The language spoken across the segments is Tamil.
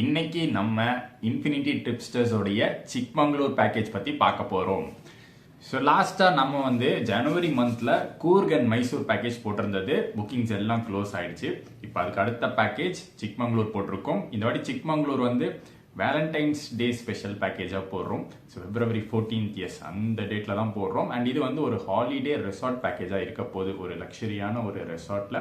இன்னைக்கு நம்ம இன்ஃபினிட்டி ட்ரிப்ஸ்டர்ஸோடைய சிக்மங்களூர் பேக்கேஜ் பற்றி பார்க்க போகிறோம். ஸோ லாஸ்ட்டாக நம்ம வந்து ஜனவரி மந்தில் கூர்க் அண்ட் மைசூர் பேக்கேஜ் போட்டிருந்தது. புக்கிங்ஸ் எல்லாம் க்ளோஸ் ஆயிடுச்சு. இப்போ அதுக்கு அடுத்த பேக்கேஜ் சிக்மங்களூர் போட்டிருக்கோம். இந்த வாட்டி சிக்மங்களூர் வந்து வேலண்டைன்ஸ் டே ஸ்பெஷல் பேக்கேஜாக போடுறோம். ஸோ February 14th எஸ் அந்த டேட்டில் தான் போடுறோம். அண்ட் இது வந்து ஒரு ஹாலிடே ரெசார்ட் பேக்கேஜாக இருக்க போகுது. ஒரு லக்ஸரியான ஒரு ரெசார்ட்டில்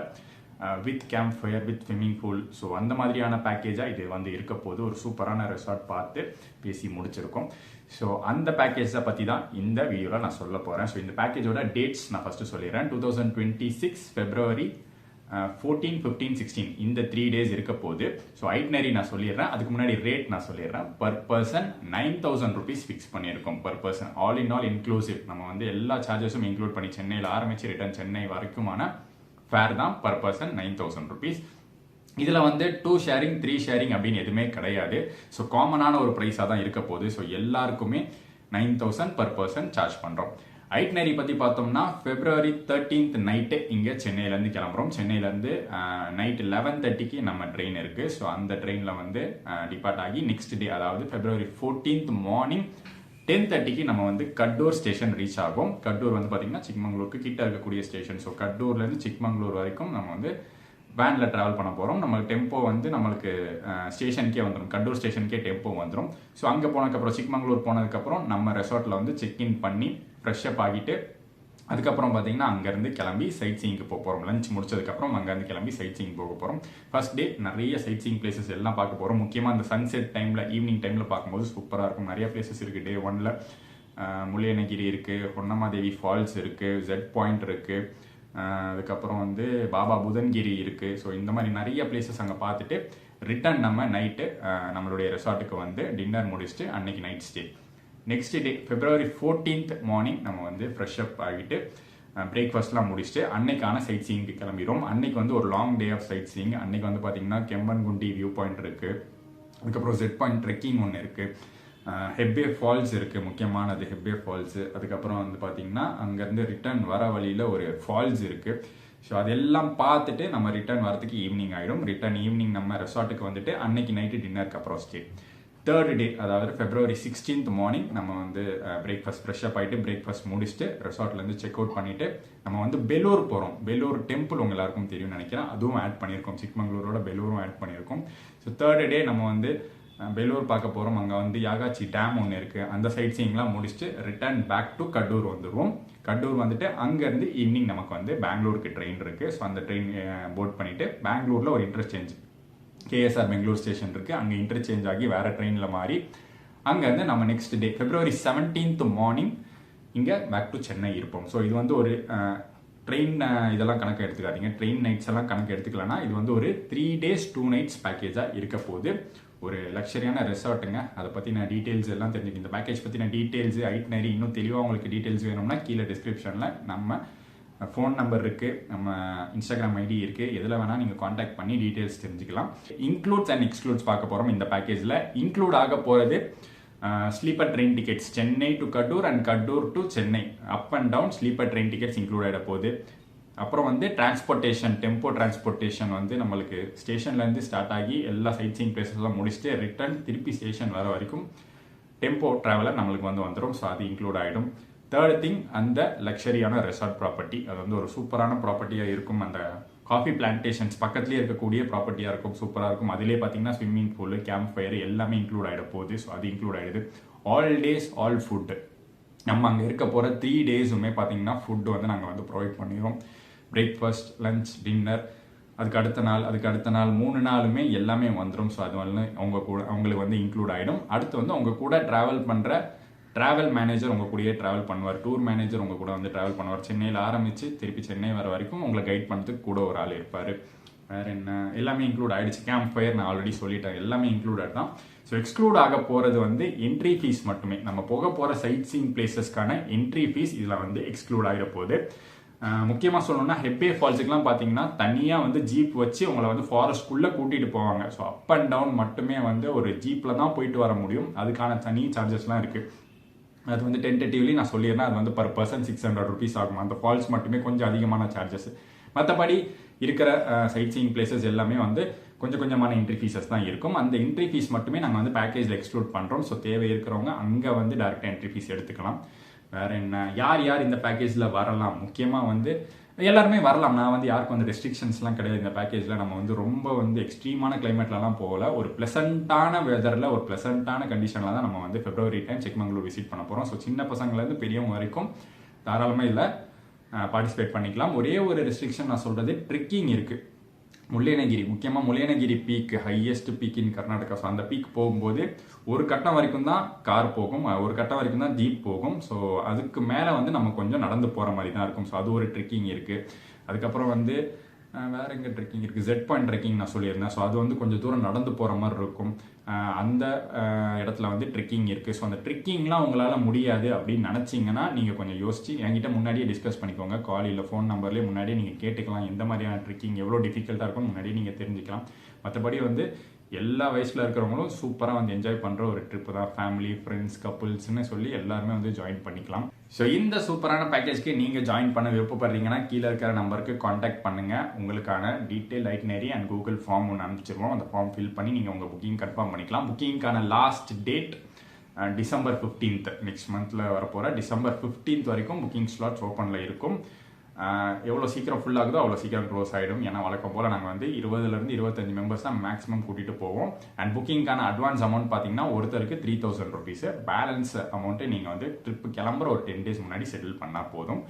with camp fire with swimming pool. So அந்த மாதிரியான பேக்கேஜாக இது வந்து இருக்க போது. ஒரு சூப்பரான ரெசார்ட் பார்த்து பேசி முடிச்சிருக்கோம். ஸோ அந்த பேக்கேஜை பற்றி தான் இந்த வீடியோவில் நான் சொல்ல போகிறேன். ஸோ இந்த பேக்கேஜோட டேட்ஸ் நான் ஃபஸ்ட்டு சொல்லிடுறேன். 2026 February 14, 15, 16 இந்த 3 days இருக்க போகுது. ஸோ ஐட்னரி நான் சொல்லிடுறேன். அதுக்கு முன்னாடி ரேட் நான் சொல்லிடுறேன். பர் பர்சன் 9,000 rupees ஃபிக்ஸ் பண்ணியிருக்கோம். Per person all in all inclusive. நம்ம வந்து எல்லா சார்ஜஸும் இன்க்ளூட் பண்ணி சென்னையில் ஆரம்பித்து ரிட்டர்ன் சென்னை வரைக்குமான ஃபேர் தான் பர் பர்சன் 9,000 rupees. இதில் வந்து 2 sharing 3 sharing அப்படின்னு எதுவுமே கிடையாது. ஸோ காமனான ஒரு ப்ரைஸாக தான் இருக்க போகுது. ஸோ எல்லாருக்குமே 9,000 பர் பர்சன் சார்ஜ் பண்ணுறோம். ஐட்னரி பற்றி பார்த்தோம்னா February 13th நைட்டு இங்கே சென்னையிலேருந்து கிளம்புறோம். சென்னையிலேருந்து நைட் 11:30க்கு நம்ம ட்ரெயின் இருக்குது. ஸோ அந்த ட்ரெயினில் வந்து டிபார்ட் ஆகி நெக்ஸ்ட் டே அதாவது February 14th மார்னிங் 10:30க்கு நம்ம வந்து கட்டூர் ஸ்டேஷன் ரீச் ஆகும். கட்டூர் வந்து பார்த்தீங்கன்னா சிக்மங்களூருக்கு கிட்ட இருக்கக்கூடிய ஸ்டேஷன். ஸோ கட்டூர்லேருந்து சிக்மங்களூர் வரைக்கும் நம்ம வந்து வேனில் ட்ராவல் பண்ண போகிறோம். நம்மளுக்கு டெம்போ வந்து நம்மளுக்கு ஸ்டேஷனுக்கே வந்துடும். கட்டூர் ஸ்டேஷனுக்கே டெம்போ வந்துடும். ஸோ அங்கே போனதுக்கப்புறம் சிக்மங்களூர் போனதுக்கப்புறம் நம்ம ரெசார்ட்டில் வந்து செக்இன் பண்ணி ஃப்ரெஷ்அப் ஆகிட்டு அதுக்கப்புறம் பார்த்தீங்கன்னா அங்கேருந்து கிளம்பி சைட் சீயிங்க்கு போக போகிறோம். லஞ்ச் முடிச்சதுக்கப்புறம் அங்கேருந்து கிளம்பி சைட் சீயிங் போக போகிறோம். ஃபர்ஸ்ட் டே நிறைய சைட் சீயிங் பிளேசஸ் எல்லாம் பார்க்க போகிறோம். முக்கியமாக அந்த சன்செட் டைமில் ஈவினிங் டைமில் பார்க்கும்போது சூப்பராக இருக்கும். நிறைய பிளேசஸ் இருக்குது. டே 1ல் முள்ளியனகிரி இருக்குது, ஹொன்னமாதேவி ஃபால்ஸ் இருக்குது, ஜெட் பாயிண்ட் இருக்குது, அதுக்கப்புறம் வந்து பாபா புதன்கிரி இருக்குது. ஸோ இந்த மாதிரி நிறைய பிளேசஸ் அங்கே பார்த்துட்டு ரிட்டர்ன் நம்ம நைட்டு நம்மளுடைய ரெசார்ட்டுக்கு வந்து டின்னர் முடிச்சுட்டு அன்னைக்கு night stay. Next day February 14th morning நம்ம வந்து ஃப்ரெஷ்அப் ஆகிட்டு பிரேக்ஃபாஸ்ட்லாம் முடிச்சுட்டு அன்னைக்கான சைட் சீயிங்க்கு கிளம்பிடும். அன்னைக்கு வந்து ஒரு long day of sightseeing. அன்னைக்கு வந்து பார்த்தீங்கன்னா கெம்பன்குண்டி வியூ பாயிண்ட் இருக்குது, அதுக்கப்புறம் ஜெட் பாயிண்ட் ட்ரெக்கிங் ஒன்று இருக்குது, ஹெப்பே ஃபால்ஸ் இருக்குது, முக்கியமானது ஹெப்பே ஃபால்ஸு. அதுக்கப்புறம் வந்து பார்த்தீங்கன்னா அங்கேருந்து ரிட்டர்ன் வர வழியில் ஒரு ஃபால்ஸ் இருக்குது. ஸோ அதெல்லாம் பார்த்துட்டு நம்ம ரிட்டர்ன் வரதுக்கு ஈவினிங் ஆகிடும். ரிட்டர்ன் ஈவினிங் நம்ம ரெசார்ட்டுக்கு வந்துட்டு அன்னைக்கு நைட்டு டின்னருக்கு அப்புறம் ஸ்டே. தேர்ட் டே அதாவது February 16th மார்னிங் நம்ம வந்து பிரேக்ஃபாஸ்ட் ஃப்ரெஷ்அப் ஆகிட்டு பிரேக்ஃபாஸ்ட் முடிச்சுட்டு ரெசார்ட்லேருந்து செக் அவுட் பண்ணிவிட்டு நம்ம வந்து பெலூர் போகிறோம். பெலூர் டெம்பிள் உங்கள் எல்லாருக்கும் தெரியும்னு நினைக்கிறேன். அதுவும் ஆட் பண்ணியிருக்கோம். சிக்மங்களூரோட பெலூரும் ஆட் பண்ணியிருக்கோம். ஸோ தேர்ட் டே நம்ம வந்து பெலூர் பார்க்க போகிறோம். அங்கே வந்து யாகாச்சி டேம் ஒன்று இருக்குது. அந்த சைட் சீயிங்லாம் முடிச்சுட்டு ரிட்டர்ன் பேக் டு கடூர் வந்துடுவோம். கடூர் வந்துட்டு அங்கேருந்து ஈவினிங் நமக்கு வந்து பெங்களூருக்கு ட்ரெயின் இருக்குது. ஸோ அந்த ட்ரெயின் போட் பண்ணிவிட்டு பெங்களூரில் ஒரு இன்டர்சேஞ்ச் KSR பெங்களூர் ஸ்டேஷன் இருக்குது. அங்கே இன்டர்சேஞ்ச் ஆகி வேறு ட்ரெயினில் மாறி அங்கேருந்து நம்ம next day February 17th morning இங்கே பேக் டு சென்னை இருப்போம். ஸோ இது வந்து ஒரு ட்ரெயின் இதெல்லாம் கணக்கு எடுத்துக்காதீங்க. ட்ரெயின் நைட்ஸ் எல்லாம் கணக்கு எடுத்துக்கலன்னா இது வந்து ஒரு 3 days 2 nights பேக்கேஜாக இருக்க போது. ஒரு லக்ஸரியான ரெசார்ட்டுங்க. அதை பற்றின டீட்டெயில்ஸ் எல்லாம் தெரிஞ்சுக்க இந்த பேக்கேஜ் பற்றின டீட்டெயில்ஸ் ஐட்னரி இன்னும் தெளிவாக உங்களுக்கு டீட்டெயில்ஸ் வேணும்னா கீழே டிஸ்கிரிப்ஷனில் நம்ம ஃபோன் நம்பர் இருக்குது, நம்ம இன்ஸ்டாகிராம் ஐடி இருக்குது. எதில் வேணால் நீங்கள் காண்டாக்ட் பண்ணி டீட்டெயில்ஸ் தெரிஞ்சுக்கலாம். இன்க்ளூட்ஸ் அண்ட் எக்ஸ்க்ளூட்ஸ் பார்க்க போகிறோம் இந்த பேக்கேஜில். இன்க்ளூட் ஆக போகிறது sleeper train tickets Chennai to Kadur and Kadur to Chennai up and down sleeper train tickets include ஆகிட போகுது. அப்புறம் வந்து டிரான்ஸ்போர்ட்டேஷன் டெம்போ டிரான்ஸ்போர்ட்டேஷன் வந்து நம்மளுக்கு ஸ்டேஷன்லேருந்து ஸ்டார்ட் ஆகி எல்லா சைட் சீயிங் பிளேசஸ்லாம் முடிச்சுட்டு ரிட்டர்ன் திருப்பி ஸ்டேஷன் வர வரைக்கும் டெம்போ ட்ராவலர் நம்மளுக்கு வந்து வந்துடும். ஸோ அது இன்க்ளூட் ஆகிடும். தேர்ட் திங் அந்த லக்ஸரியான ரெசார்ட் ப்ராப்பர்ட்டி. அது வந்து ஒரு சூப்பரான ப்ராப்பர்ட்டியாக இருக்கும். அந்த காஃபி பிளான்டேஷன்ஸ் பக்கத்துலேயே இருக்கக்கூடிய ப்ராப்பர்ட்டியாக இருக்கும். சூப்பராக இருக்கும். அதிலே பார்த்தீங்கன்னா ஸ்விம்மிங் பூல் கேம்ப் ஃபயர் எல்லாமே இன்க்ளூட் ஆகிட போகுது. ஸோ அது இன்க்ளூட் ஆகிடுது. ஆல் டேஸ் ஆல் ஃபுட்டு நம்ம அங்கே இருக்க போகிற 3 days பார்த்தீங்கன்னா ஃபுட்டு வந்து நாங்கள் வந்து ப்ரொவைட் பண்ணிடுவோம். பிரேக்ஃபாஸ்ட் லஞ்ச் டின்னர் அதுக்கு அடுத்த நாள் 3 நாளுமே எல்லாமே வந்துடும். ஸோ அது வந்து அவங்களுக்கு வந்து இன்க்ளூட் ஆகிடும். அடுத்து வந்து அவங்க கூட ட்ராவல் பண்ணுற ட்ராவல் மேனேஜர் உங்கள் கூடயே ட்ராவல் பண்ணுவார். டூர் மேனேஜர் உங்கள் கூட வந்து ட்ராவல் பண்ணுவார். சென்னையில் ஆரம்பித்து திருப்பி சென்னை வர வரைக்கும் உங்களை கைட் பண்ணுறதுக்கு கூட ஒரு ஆள் இருப்பார். வேறு என்ன எல்லாமே இன்க்ளூட் ஆகிடுச்சு. கேம்ப் ஃபயர் நான் ஆல்ரெடி சொல்லிட்டேன். எல்லாமே இன்க்ளூட் தான். ஸோ எக்ஸ்க்ளூட் ஆக போகிறது வந்து என்ட்ரி ஃபீஸ் மட்டுமே. நம்ம போக போகிற சைட் சீயிங் பிளேசஸ்க்கான என்ட்ரி ஃபீஸ் இதில் வந்து எக்ஸ்க்ளூட் ஆகிட போகுது. முக்கியமாக சொல்லணும்னா ஹெப்பே ஃபால்ஸுக்குலாம் பார்த்தீங்கன்னா தனியாக வந்து ஜீப் வச்சு உங்களை வந்து ஃபாரஸ்ட்குள்ளே கூட்டிகிட்டு போவாங்க. ஸோ அப் அண்ட் டவுன் மட்டுமே வந்து ஒரு ஜீப்பில் தான் போயிட்டு வர முடியும். அதுக்கான தனி சார்ஜஸ்லாம் இருக்குது. அது வந்து டென்டேட்டிவ்லி நான் சொல்லிடுறேன். அது வந்து பர் பர்சன் 600 rupees ஆகும். அந்த ஃபால்ஸ் மட்டுமே கொஞ்சம் அதிகமான சார்ஜஸ். மற்றபடி இருக்கிற சைட் சீயிங் பிளேசஸ் எல்லாமே வந்து கொஞ்சம் கொஞ்சமான என்ட்ரி ஃபீஸஸ் தான் இருக்கும். அந்த என்ட்ரி ஃபீஸ் மட்டுமே நாங்கள் வந்து பேக்கேஜில் எக்ஸ்க்ளூட் பண்ணுறோம். ஸோ தேவை இருக்கிறவங்க அங்கே வந்து டேரெக்டாக என்ட்ரி ஃபீஸ் எடுத்துக்கலாம். வேறு என்ன, யார் யார் இந்த பேக்கேஜில் வரலாம்? முக்கியமாக வந்து எல்லாருமே வரலாம். நான் வந்து யாருக்கும் வந்து ரெஸ்ட்ரிக்ஷன்ஸ்லாம் கிடையாது. இந்த பேக்கேஜில் நம்ம வந்து ரொம்ப வந்து எக்ஸ்ட்ரீமான கிளைமேட்லலாம் போகல. ஒரு ப்ளசண்ட்டான வெதரில் ஒரு ப்ளசண்ட்டான கண்டிஷனில் தான் நம்ம வந்து February டைம் சிக்மங்களூர் விசிட் பண்ண போகிறோம். ஸோ சின்ன பசங்கள்லேருந்து பெரியவங்க வரைக்கும் தாராளமாக இதில் பார்ட்டிசிபேட் பண்ணிக்கலாம். ஒரே ஒரு ரெஸ்ட்ரிக்ஷன் நான் சொல்கிறது, ட்ரெக்கிங் இருக்குது. முல்லேனகிரி, முக்கியமாக முல்லேனகிரி peak, highest peak in Karnataka. So அந்த பீக் போகும்போது ஒரு கட்டம் வரைக்கும் தான் கார் போகும், ஒரு கட்டம் வரைக்கும் தான் ஜீப் போகும். ஸோ அதுக்கு மேலே வந்து நம்ம கொஞ்சம் நடந்து போகிற மாதிரி தான் இருக்கும். ஸோ அது ஒரு ட்ரெக்கிங் இருக்குது. அதுக்கப்புறம் வந்து வேற எங்கே ட்ரெக்கிங் இருக்குது, ஜெட் பாயிண்ட் ட்ரெக்கிங் நான் சொல்லியிருந்தேன். ஸோ அது வந்து கொஞ்சம் தூரம் நடந்து போகிற மாதிரி இருக்கும். அந்த இடத்துல வந்து ட்ரெக்கிங் இருக்குது. ஸோ அந்த ட்ரெக்கிங்லாம் உங்களால் முடியாது அப்படின்னு நினச்சிங்கன்னா நீங்கள் கொஞ்சம் யோசிச்சு என்கிட்ட முன்னாடியே டிஸ்கஸ் பண்ணிக்கோங்க. கால் இல்லை ஃபோன் நம்பர்லேயே முன்னாடியே நீங்கள் கேட்டுக்கலாம். எந்த மாதிரியான ட்ரெக்கிங் எவ்வளோ டிஃபிகல்ட்டாக இருக்கும்னு முன்னாடியே நீங்கள் தெரிஞ்சுக்கலாம். மற்றபடி வந்து எல்லா வயசில் இருக்கிறவங்களும் சூப்பராக வந்து என்ஜாய் பண்ணுற ஒரு ட்ரிப்பு தான். ஃபேமிலி, ஃப்ரெண்ட்ஸ், கப்புள்ஸ்ன்னு சொல்லி எல்லாருமே வந்து ஜாயின் பண்ணிக்கலாம். ஸோ இந்த சூப்பரான பேக்கேஜ்க்கு நீங்கள் ஜாயின் பண்ண விருப்பப்படுறீங்கன்னா கீழே இருக்கிற நம்பருக்கு காண்டாக்ட் பண்ணுங்கள். உங்களுக்கான detail itinerary and Google form ஒன்று அனுப்பிச்சிருவோம். அந்த ஃபார்ம் ஃபில் பண்ணி நீங்கள் உங்கள் புக்கிங் கன்ஃபார்ம் பண்ணிக்கலாம். புக்கிங்கான last date December 15th, next மந்தில் வரப்போகிற December 15th வரைக்கும் புக்கிங் ஸ்லாட்ஸ் ஓப்பனில் இருக்கும். எவ்வளோ சீக்கிரம் ஃபுல் ஆகுதோ அவ்வளோ சீக்கிரம் க்ளோஸ் ஆகிடும். ஏன்னா வழக்கம் போல் நாங்கள் வந்து 20 to 25 மெம்பர்ஸ் தான் மேக்ஸிமம் கூட்டிகிட்டு போவோம். அண்ட் புக்கிங்கான அட்வான்ஸ் அமௌண்ட் பார்த்தீங்கன்னா ஒருத்தருக்கு 3000 rupees. பேலன்ஸ் அமௌண்ட்டு நீங்கள் வந்து ட்ரிப்பு கிளம்புற ஒரு 10 days முன்னாடி செட்டில் பண்ணால் போதும்.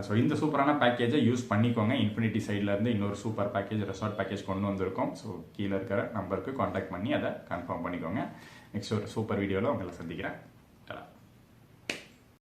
ஸோ இந்த சூப்பரான பேக்கேஜை யூஸ் பண்ணிக்கோங்க. இன்ஃபினிட்டி சைட்லேருந்து இன்னொரு சூப்பர் பேக்கேஜ், ரெசார்ட் பேக்கேஜ் கொண்டு வந்திருக்கோம். ஸோ கீழே இருக்கிற நம்பருக்கு காண்டாக்ட் பண்ணி அதை கன்ஃபார்ம் பண்ணிக்கோங்க. நெக்ஸ்ட் ஒரு சூப்பர் வீடியோவில் உங்களை சந்திக்கிறேன்.